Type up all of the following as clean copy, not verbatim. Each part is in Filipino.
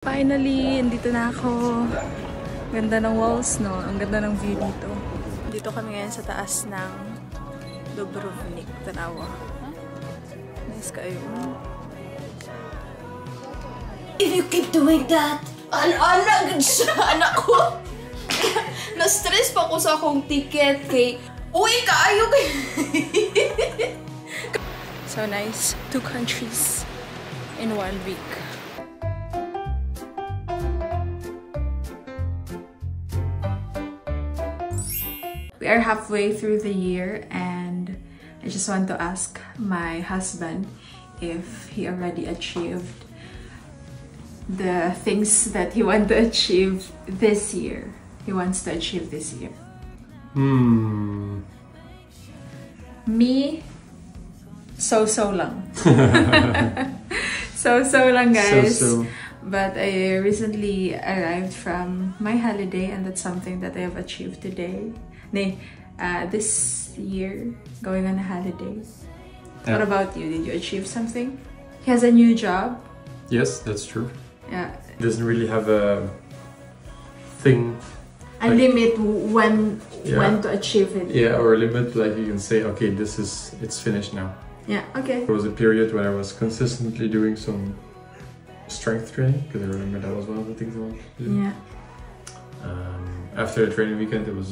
Finally, andito na ako. Ganda ng walls, no? Ang ganda ng view dito. Dito kami ngayon sa taas ng Dubrovnik, Tanawa. Nice kayo. If you keep doing that, anak sa anak ko. Na-stress pa ko sa akong ticket kay uwi ka ayo kay. So nice. 2 countries in 1 week. We are halfway through the year and I just want to ask my husband if he already achieved the things that he wants to achieve this year. He wants to achieve this year. Me, so lang. so lang, guys. So. But I recently arrived from my holiday and that's something that I have achieved today. This year, going on a holiday. Yeah. What about you? Did you achieve something? He has a new job. Yes, that's true. Yeah. Doesn't really have a thing. A limit when to achieve it. Yeah, or a limit, like you can say, okay, it's finished now. Yeah, okay. There was a period when I was consistently doing some strength training, because I remember that was one of the things I wanted to do. Yeah. After the training weekend, it was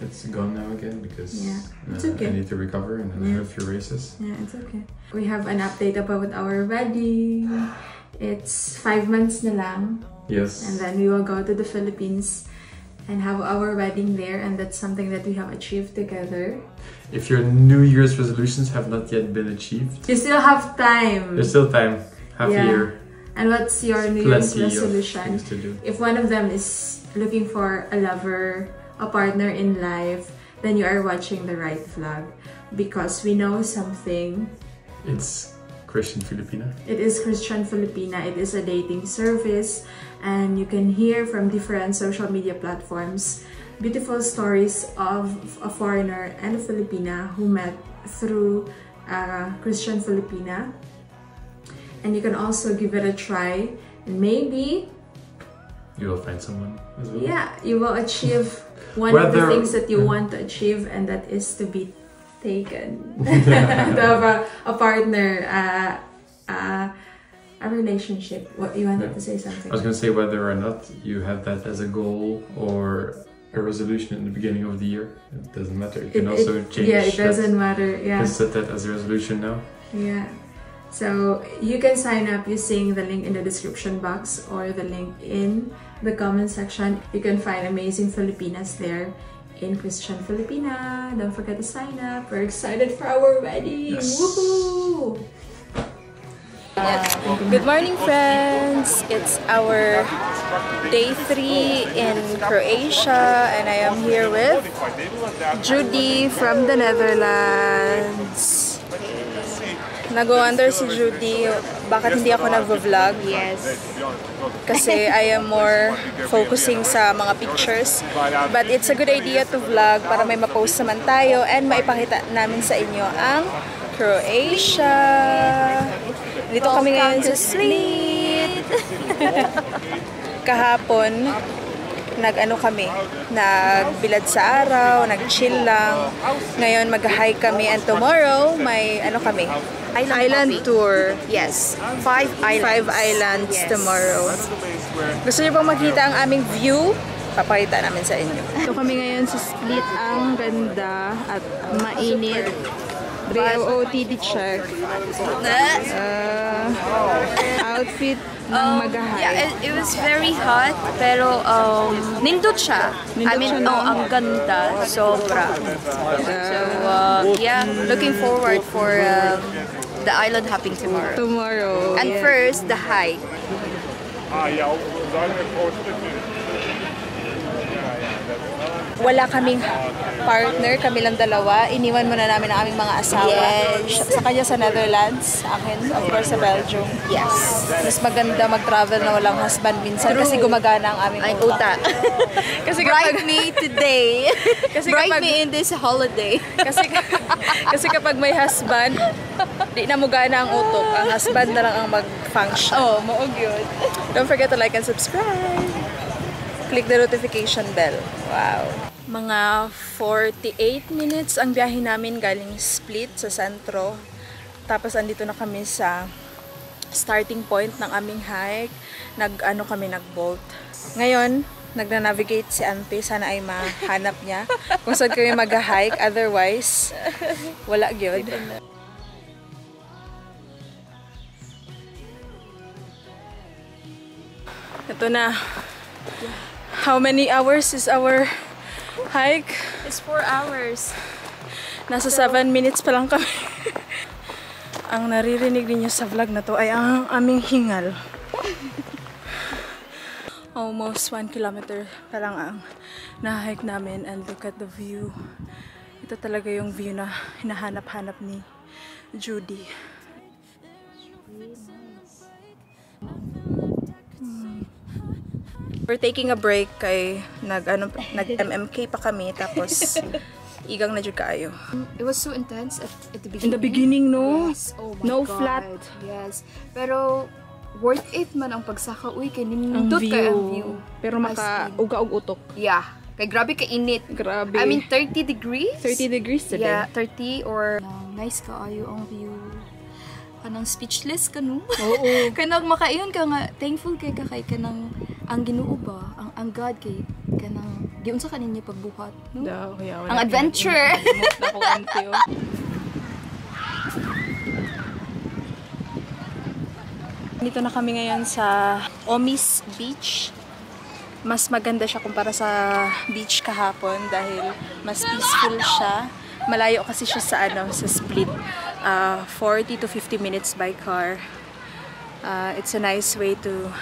it's gone now again because it's okay. I need to recover and then I have a few races. Yeah, it's okay. We have an update about our wedding. It's 5 months na lang. Yes. And then we will go to the Philippines and have our wedding there, and that's something that we have achieved together. If your New Year's resolutions have not yet been achieved, you still have time. There's still time. Half a year. And what's your New Year's resolution? To do. If one of them is looking for a lover, a partner in life, then you are watching the right vlog, because we know something. It's Christian Filipina. It is Christian Filipina. It is a dating service, and you can hear from different social media platforms beautiful stories of a foreigner and a Filipina who met through Christian Filipina. And you can also give it a try, and maybe you will find someone as well. Yeah, you will achieve one of the things that you want to achieve, and that is to be taken. To have a partner, a relationship. What you wanted to say something? I was going to say whether or not you have that as a goal or a resolution in the beginning of the year. It doesn't matter. You can also change. Yeah, it doesn't matter. Yeah. You can set that as a resolution now. Yeah. So you can sign up using the link in the description box or the link in the comment section. You can find amazing Filipinas there in Christian Filipina. Don't forget to sign up. We're excited for our wedding. Yes. Woohoo! Good morning, friends. It's our day 3 in Croatia, and I am here with Judy from the Netherlands. Nag-wonder si Judy, bakit hindi ako nag-vlog? Yes. Kasi I am more focusing sa mga pictures. But it's a good idea to vlog para may ma-post naman tayo and maipakita namin sa inyo ang Croatia. Dito kami ngayon sa Split. Kahapon, nagbilad sa araw, nag-chill lang. Ngayon mag-hike kami, and tomorrow may island tour. Yes. 5 islands. Yes. Tomorrow. Gusto niyo bang makita ang aming view? Papakita namin sa inyo. Ito kami ngayon sa Split. Ang ganda at mainit. OOTD check. Outfit ng mag-hike. Yeah, it was very hot, pero nindot siya. Ang ganda, sobra. So, yeah, looking forward for the island hopping tomorrow. And first, the hike. Wala kaming partner, kami lang dalawa. Iniwan muna namin ang aming mga asawa. Yes. Sa kanya sa Netherlands, akin, of course, sa Belgium. Yes. Mas maganda mag-travel na walang husband minsan. True. Kasi gumagana ang aming utak. Kasi Bright me today. Bright me in this holiday. kasi kapag may husband, di na mo gana ang utok. Ang husband na lang ang function. Oh, maog yun. Don't forget to like and subscribe. Click the notification bell. Wow. Mga 48 minutes ang biyahe namin galing Split sa sentro. Tapos andito na kami sa starting point ng aming hike. Nag-bolt. Ngayon, nagna-navigate si Auntie. Sana ay mahanap niya kung saan kami mag-hike. Otherwise, wala gyud. Ito na. How many hours is our hike? It's 4 hours. Nasa 7 minutes pa lang kami. Ang naririnig niyo sa vlog na to ay ang aming hingal. Almost 1 kilometer pa lang ang na-hike namin, and look at the view. Ito talaga yung view na hinahanap-hanap ni Judy. We're taking a break kay nag-MMK pa kami, tapos igang na jud kaayo. It was so intense at the beginning. In the beginning, no? Yes. Oh my no God. flat. Yes. Pero worth it man ang pagsaka. Uy, kay Ang nindot view. kay ang view. Pero maka-uga og utok. Yeah. Kay grabe ka init. Grabe. I mean 30 degrees. 30 degrees today. Yeah, 30 or nice kaayo ang view. Kanang speechless ka no? Oo. Kanang makaiyon ka nga thankful kay kanang ang Ginoo ba, ang God kay kanang di unsa kaninyo pagbuhat, no? Ang adventure. Dito na kami ngayon sa Omis Beach. Mas maganda siya kumpara sa beach kahapon dahil mas peaceful siya. Malayo kasi siya sa sa Split. 40 to 50 minutes by car. It's a nice way to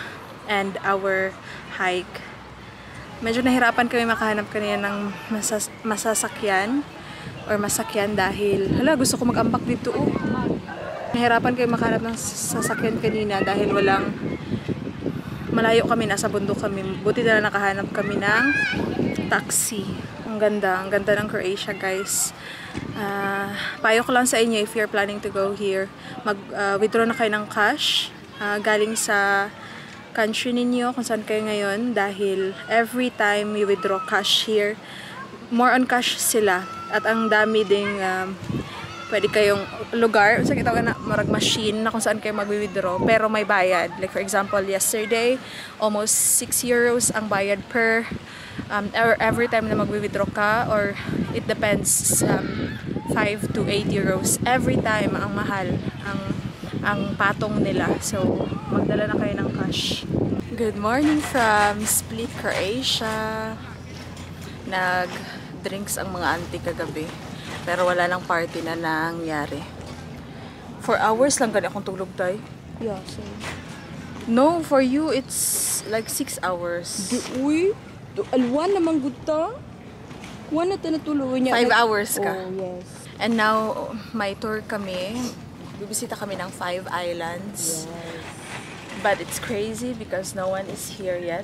end our hike. Medyo nahirapan kami makahanap kanina ng masasakyan or masakyan dahil gusto ko mag-ambak dito. Nahirapan kami makahanap ng sasakyan kanina dahil malayo kami, nasa bundok kami. Buti na nakahanap kami ng taxi. Ang ganda ng Croatia, guys. Payo ko lang sa inyo, if you're planning to go here, mag-withdraw na kayo ng cash galing sa country ninyo kung saan kayo ngayon, dahil every time you withdraw cash here, more on cash sila, at ang dami ding pwede kayong lugar, sa kita na marag machine na kung saan kayo mag-withdraw pero may bayad. Like for example, yesterday almost 6 euros ang bayad per every time na mag-withdraw ka, or it depends, 5 to 8 euros every time. Ang mahal ang patong nila. So, magdala na kayo ng cash. Good morning from Split, Croatia. Nag-drinks ang mga auntie kagabi. Pero wala nang party na nangyari. 4 hours lang gani akong tulog, tay. Yeah, so No, for you, it's like 6 hours. uy, alwan naman gud ta. Wala ta natulog niya. 5 hours ka. Oh, yes. And now, may tour kami. Bibisita kami ng 5 islands. Yes. But it's crazy because no one is here yet.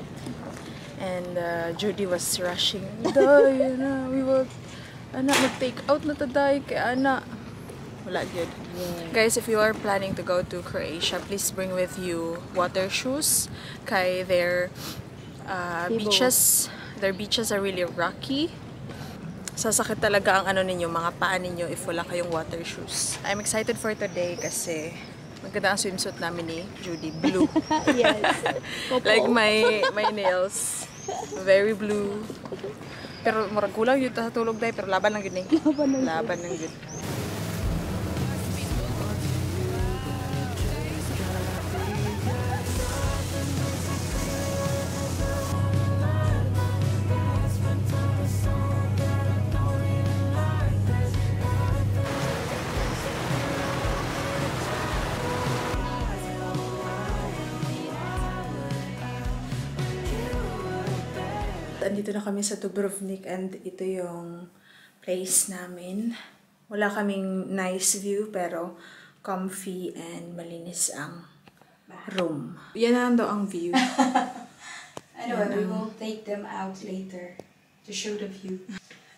And Judy was rushing. Day, we will mag-take out na taday kay ana. Wala good. Yeah. Guys, if you are planning to go to Croatia, please bring with you water shoes. Kay their beaches are really rocky. Sasakit talaga ang ninyo, mga paa ninyo if wala kayong water shoes. I'm excited for today kasi maganda ang swimsuit namin ni Judy, blue. Yes. Like my nails, very blue. Pero murag kulang yun sa tulog dahil, pero laban lang yun eh. Laban lang yun. Andito na kami sa Dubrovnik, and ito yung place namin. Wala kaming nice view pero comfy and malinis ang room. Yan na daw ang view. Anyway, we will take them out later to show the view.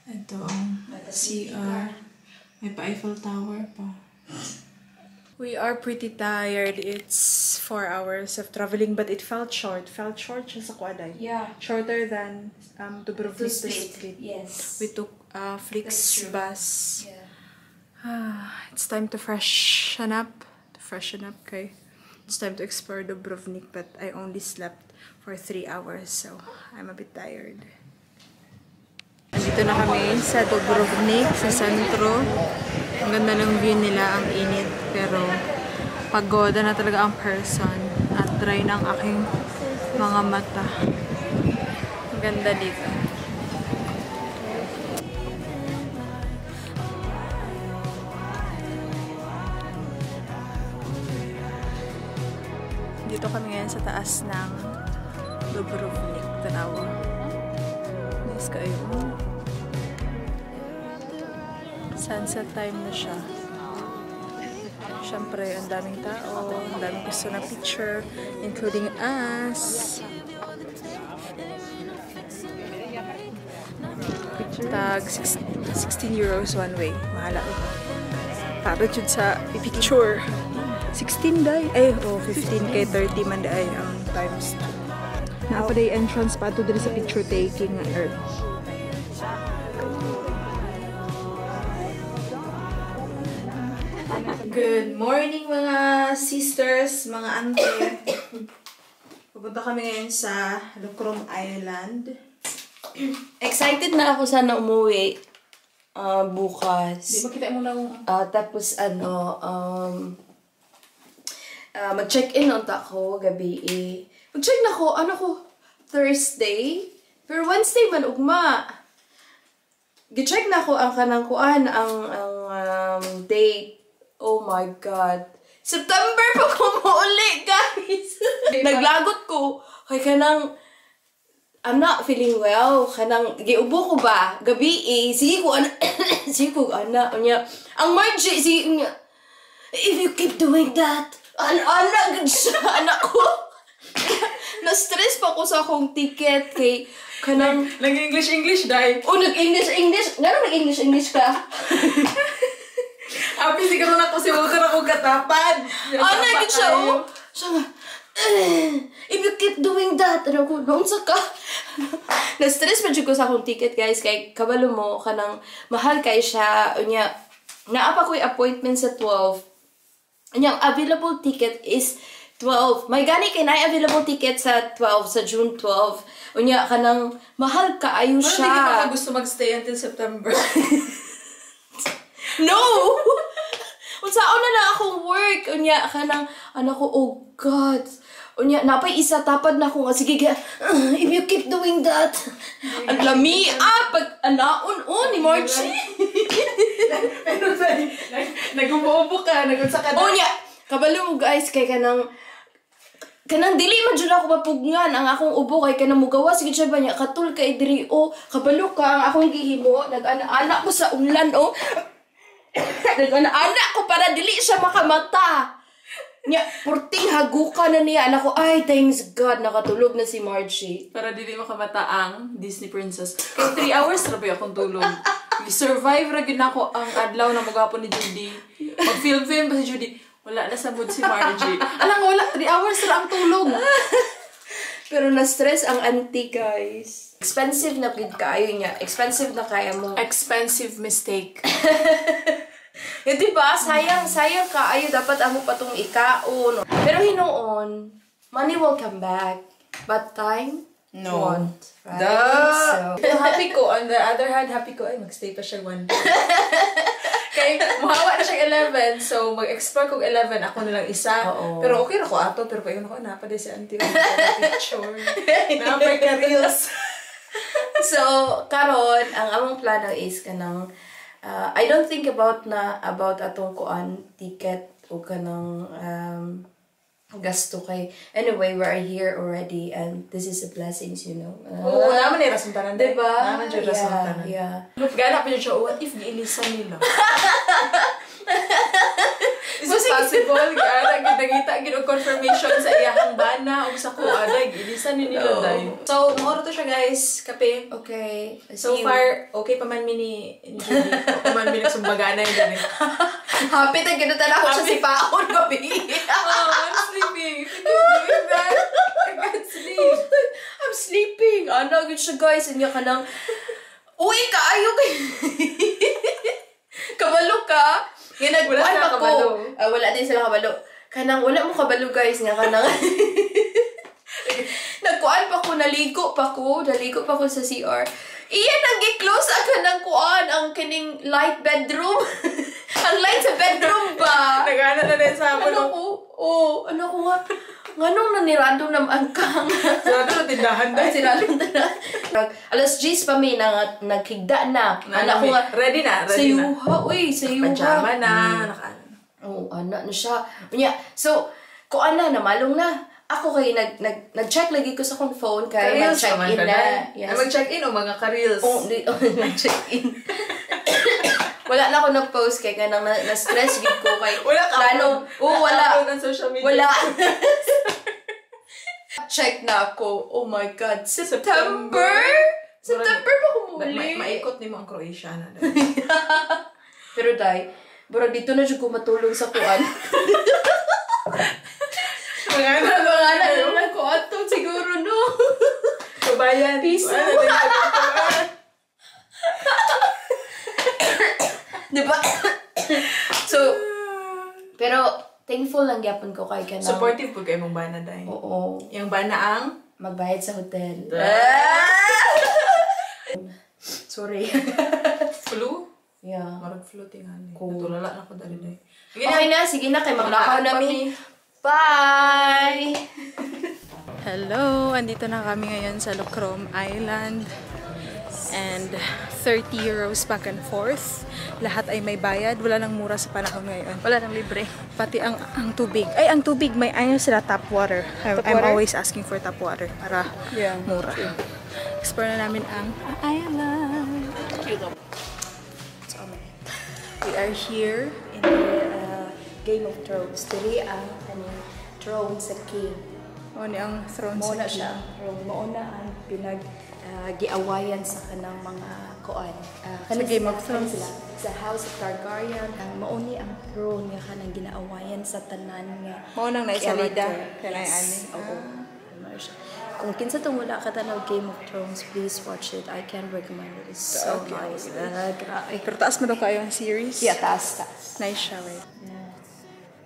Ito ang CR. May pa Eiffel Tower pa. We are pretty tired. It's 4 hours of traveling, but it felt short. Felt short siya sa Kuaday. Yeah. Shorter than Dubrovnik to Split. Yes. We took Flix bus. Yeah. It's time to freshen up. Okay. It's time to explore Dubrovnik, but I only slept for 3 hours, so I'm a bit tired. Dito na kami sa Dubrovnik, sa sentro. Ang ganda ng view nila, ang init. Pero pagoda na talaga ang person. At dry na ang aking mga mata. Ang ganda dito. Dito kami ngayon sa taas ng Dubrovnik, Tanawa. Nice kayo. Sunset time na siya. Siyempre, ang daming tao, ang daming gusto na picture, including us. Tag 16 euros one way. Mahala. Para dyan sa picture. 16 day. 15 kay 30 man day ang times 2. Napa-day entrance pa to dito sa picture taking earth. Good morning mga sisters, mga ante. Pupunta kami ngayon sa Lucrom Island. Excited na ako sana umuwi bukas. Di ba kita mo na kung... Tapos mag-check-in unta ko gabi Mag-check na ko, Thursday. Pero Wednesday man ugma. Gi-check na ko ang kanang kuan, ang date. Oh my God. September pa ko mauli, guys. Naglagot ko. Kay kanang, I'm not feeling well. Kanang, giubo ko ba? Gabi sige ko, sige ko, ang Margie, sige niya, if you keep doing that, anak ko. Na-stress pa ko sa akong ticket kay kanang... Nag-English, dahil. Oh, nag-English. Gano'n nag-English ka? Happy siguro na ko si Walter ako katapad. Naging siya, Siya nga, if you keep doing that, ko, naunsa ka? Na-stress pa ko sa akong ticket, guys. Kay kabalo mo, kanang mahal kay siya. Unya, naapa ko yung appointment sa 12. Unya, available ticket is 12. May gani kay na available ticket sa 12, sa June 12. Unya, kanang mahal kaayo siya. Hindi ka pa gusto magstay until September. No! Unsaon na akong work. Unya, kanang, anak ko, oh God. Unya, napay isa, tapad na ako nga. Sige, if you keep doing that. Ang lami, pag anaon, ni Margie. Pero nag-umuubo ka, nag-unsa ka na. Unya, kabalo mo guys, kay kanang dili man dyan ako mapugnan ang akong ubo kay kanang mugawa. Sige siya ba niya, katul kay diri, kabalo ka, ang akong gihimo, nag-anak ko sa unlan, Nag-anak ko para dili siya makamata. Nya, purting haguka na niya. Anak ko, ay, thanks God, nakatulog na si Margie. Para dili makamata ang Disney Princess. Kaya 3 hours na ba akong tulog. Survive ra gid ako ang adlaw na magapon ni Judy. Mag-film pa si Judy. Wala na sa mood si Margie. Alang wala, 3 hours ra ang tulog. Pero na-stress ang auntie, guys. Expensive na gid kaayo niya. Expensive na kaya mo. Expensive mistake. Diba? Sayang kaayo. Dapat amo patong ikaon. Pero hinoon, money will come back. But time, won't. Right? So, happy ko. On the other hand, happy ko, ay, magstay pa siya 1 day. Kaya, mahawa na siya 11. So, mag-explore kong 11. Ako na lang isa. Pero okay na ko ato. Pero payon ako, napade si auntie. Picture. Napay ka reels. So, karon ang among plano is kanang I don't think about atong kuan ticket o kanang gasto kay anyway we are here already and this is a blessings, you know. Naman ay rasuntanan, diba? Naman dyan rasuntanan. Yeah. Gana pa dyan siya, what if giilisan nila? Gusto possible nagita gid og confirmation sa iyang bana ug sa kuha day ilisan ni nila day. So mo to siya guys, kape. Okay. So far okay pa man mi ni Judy. Pa man mi nagsumbaga na yun. Happy ta gid ta ako sa sipaon baby. I'm sleeping. I can't sleep. I'm sleeping. Ano gid siya guys, inya kanang uy kaayo kay. Kabalo ka. Nga nagkuhan pa ko. Wala din sila kabalo. Kanang wala mo kabalo guys nga kanang. Nagkuhan pa ko, naligo pa ko sa CR. Iyan ang gi-close ka ng kuan ang kining light bedroom. Ang light sa bedroom ba? Nagana na din sa ano ko? Ano ko nga? Nganong nanirado na ang kang. Sirado na tindahan dahil. Sirado na tindahan. Alas 10 pa may nagkigda na. Anak ko nga. Ready na. Sayuha. Uy, sayuha. Pajama na. Anak na siya. So, kuan na, namalong na. Ako kay nag-check lagi ko sa akong phone kay mag-check-in na. Yes. Mag-check-in o mga ka-reels? Mag-check-in. Wala na ako nag-post kay kanang na-stress gid ko kay wala ka. Wala ng social media. Wala. Check na ako. Oh my God. September pa ko muli. Maikot ni mo ang Croatia na. Pero day, burag dito na jud ko matulog sa kuan. Mga na ko ato siguro no. Kabayan. Piso. Diba? So, pero thankful lang gyapon ko kay kanang supportive po kay mong bana dai. Oo. Yung bana ang magbayad sa hotel. Sorry. Flu? Yeah. Marag flu tingali. Cool. Natulala na ko dali dai. Okay na, sige na kay maglakaw na mi. Bye! Hello! Andito na kami ngayon sa Lucrom Island. And 30 euros back and forth. Lahat ay may bayad. Wala nang mura sa panahon ngayon. Wala nang libre. Pati ang tubig. Ay, ang tubig. May ayaw sila tap water. I'm always asking for tap water para mura. Explore na namin ang island. We are here in the Game of Thrones. Diri ang throne sa king. O ni ang throne sa king. siya. Mauna ang giawayan sa kanang mga koan. Sa Game of Thrones sila. Sa House of Targaryen. Mauni ang throne nga kanang ginaawayan sa tanan nga. Maunang naisalida. Kanay ani. Oo. Kung kinsa tong wala ka tanaw Game of Thrones, please watch it. I can recommend it. It's so nice. Grabe. Pero taas mo daw kayo ang series? Yeah, taas. Nice siya, right?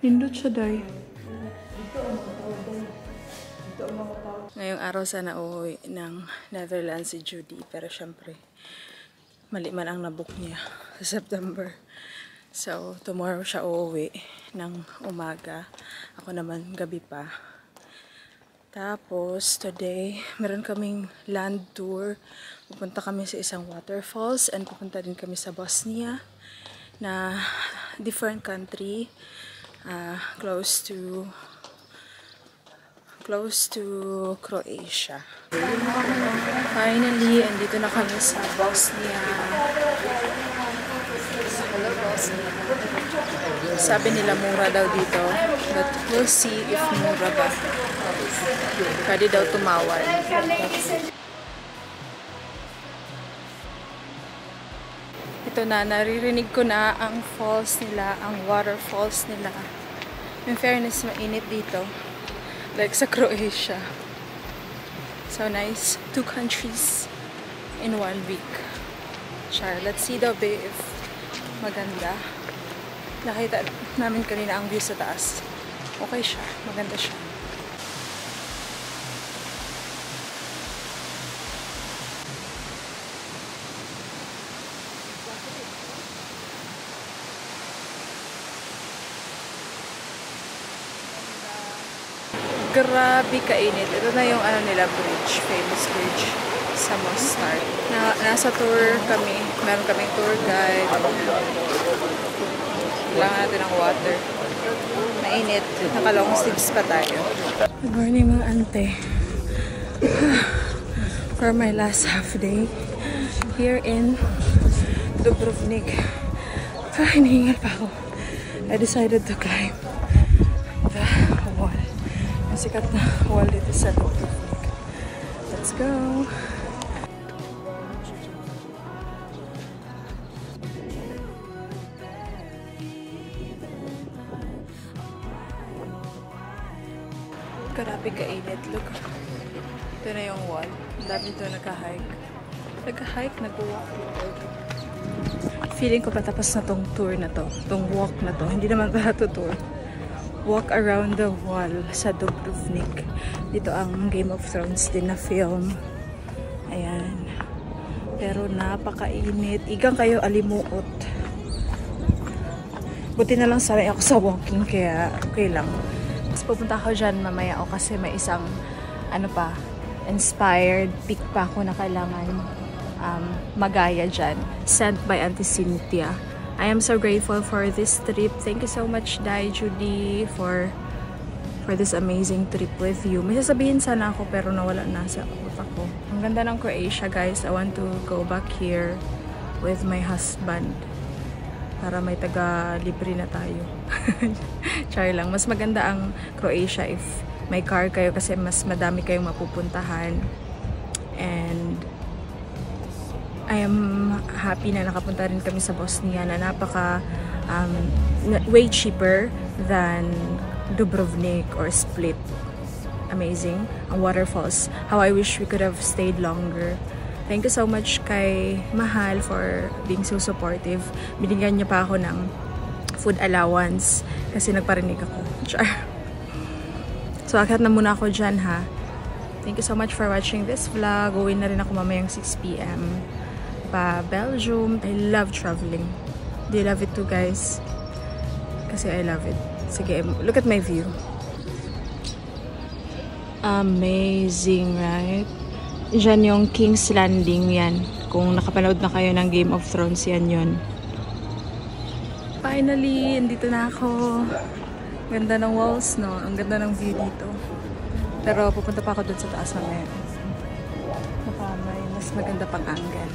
Nindot siya, day. Ngayong araw sana uuwi ng Netherlands si Judy. Pero syempre, mali man ang nabook niya sa September. So, tomorrow siya uuwi ng umaga. Ako naman gabi pa. Tapos, today, meron kaming land tour. Pupunta kami sa isang waterfalls and pupunta din kami sa Bosnia na different country. Close to Croatia. Finally, andito na kami sa Bosnia. Hello, Bosnia. Sabi nila mura daw dito, but we'll see if mura ba. Pwede daw tumawad. Ito na, naririnig ko na ang falls nila, ang waterfalls nila. In fairness, mainit dito. Like sa Croatia. So nice. 2 countries in 1 week. Char, let's see daw ba if maganda. Nakita namin kanina ang view sa taas. Okay siya. Maganda siya. Grabe kainit. Ito na yung ano nila bridge, famous bridge sa Mostar. Nasa tour kami. Meron kaming tour guide. Kailangan natin ng water. Mainit. Naka-long sleeves pa tayo. Good morning mga ante. For my last half day here in Dubrovnik. Hinihingal pa ako. I decided to climb Sikat na wall dito sa Dubrovnik. Let's go! Grabe kainit. Look. Ito na yung wall. Ang dami ito nag-hike. Nag-hike, nag-walk. Feeling ko patapos na tong tour na to. Tong walk na to. Hindi naman pala to tour. Walk around the wall sa Dubrovnik. Dito ang Game of Thrones din na film. Ayan. Pero napakainit. Igang kayo alimuot. Buti na lang sanay ako sa walking kaya okay lang. Pupunta ako dyan mamaya o kasi may isang inspired pic pa ako na kailangan magaya dyan. Sent by Auntie Cynthia. I am so grateful for this trip. Thank you so much, Dai Judy, for this amazing trip with you. May sasabihin sana ako pero nawala na sa utak ko. Ang ganda ng Croatia, guys. I want to go back here with my husband. Para may taga-libre na tayo. Char lang. Mas maganda ang Croatia if may car kayo kasi mas madami kayong mapupuntahan. And I am happy na nakapunta rin kami sa Bosnia na napaka way cheaper than Dubrovnik or Split. Amazing. Ang waterfalls. How I wish we could have stayed longer. Thank you so much kay Mahal for being so supportive. Binigyan niya pa ako ng food allowance kasi nagparinig ako. Char. So, akyat na muna ako dyan, ha. Thank you so much for watching this vlog. Uwi na rin ako mamayang 6 PM pa Belgium. I love traveling. Do you love it too, guys? Kasi I love it. Sige, look at my view. Amazing, right? Diyan yung King's Landing yan. Kung nakapanood na kayo ng Game of Thrones, yan yun. Finally, andito na ako. Ganda ng walls, no? Ang ganda ng view dito. Pero pupunta pa ako dun sa taas mamaya. Baka may mas maganda pang angle.